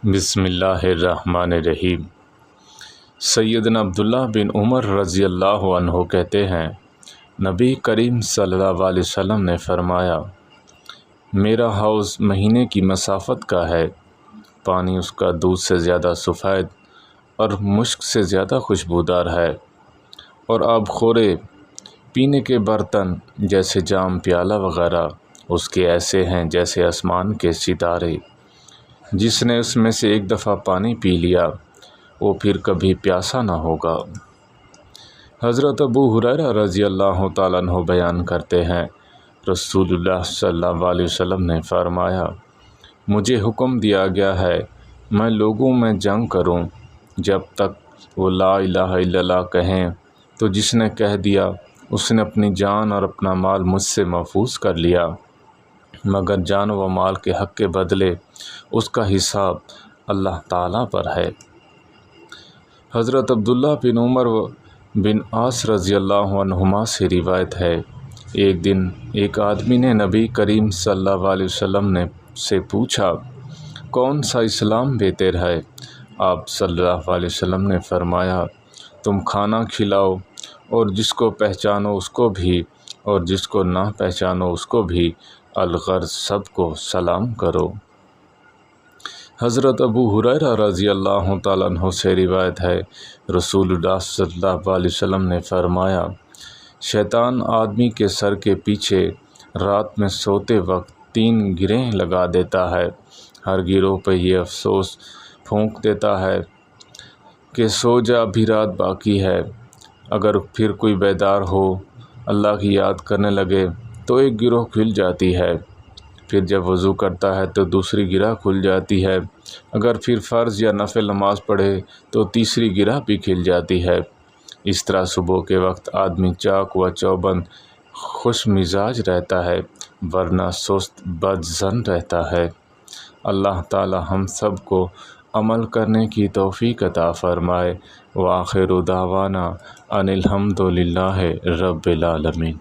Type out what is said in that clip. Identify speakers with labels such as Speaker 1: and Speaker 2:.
Speaker 1: بسم اللہ الرحمن الرحیم۔ سیدنا عبداللہ بن عمر رضی اللہ عنہ کہتے ہیں، نبی کریم صلی اللہ علیہ وسلم نے فرمایا، میرا حوض مہینے کی مسافت کا ہے، پانی اس کا دودھ سے زیادہ سفید اور مشک سے زیادہ خوشبودار ہے، اور آب خورے پینے کے برتن جیسے جام پیالہ وغیرہ اس کے ایسے ہیں جیسے آسمان کے ستارے۔ جس نے اس میں سے ایک دفعہ پانی پی لیا وہ پھر کبھی پیاسا نہ ہوگا۔ حضرت ابو ہریرہ رضی اللہ تعالیٰ عنہ بیان کرتے ہیں، رسول اللہ صلی اللہ علیہ وسلم نے فرمایا، مجھے حکم دیا گیا ہے میں لوگوں میں جنگ کروں جب تک وہ لا الہ الا اللہ کہیں، تو جس نے کہہ دیا اس نے اپنی جان اور اپنا مال مجھ سے محفوظ کر لیا، مگر جان و مال کے حق کے بدلے اس کا حساب اللہ تعالیٰ پر ہے۔ حضرت عبداللہ بن عمر بن عاص رضی اللہ عنہما سے روایت ہے، ایک دن ایک آدمی نے نبی کریم صلی اللہ علیہ وسلم سے پوچھا، کون سا اسلام بہتر ہے؟ آپ صلی اللہ علیہ وسلم نے فرمایا، تم کھانا کھلاؤ اور جس کو پہچانو اس کو بھی اور جس کو نہ پہچانو اس کو بھی، الغرض سب کو سلام کرو۔ حضرت ابو ہریرہ رضی اللہ تعالیٰ عنہ سے روایت ہے، رسول اللہ صلی اللہ علیہ وسلم نے فرمایا، شیطان آدمی کے سر کے پیچھے رات میں سوتے وقت 3 گرہیں لگا دیتا ہے، ہر گروہ پہ یہ افسوس پھونک دیتا ہے کہ سو جا ابھی رات باقی ہے۔ اگر پھر کوئی بیدار ہو اللہ کی یاد کرنے لگے تو ایک گروہ کھل جاتی ہے، پھر جب وضو کرتا ہے تو دوسری گرہ کھل جاتی ہے، اگر پھر فرض یا نفل نماز پڑھے تو تیسری گرہ بھی کھل جاتی ہے۔ اس طرح صبح کے وقت آدمی چاق و چوبند خوش مزاج رہتا ہے، ورنہ سست بد ظن رہتا ہے۔ اللہ تعالی ہم سب کو عمل کرنے کی توفیق عطا فرمائے۔ وآخر دعوانا ان الحمد للہ رب العالمین۔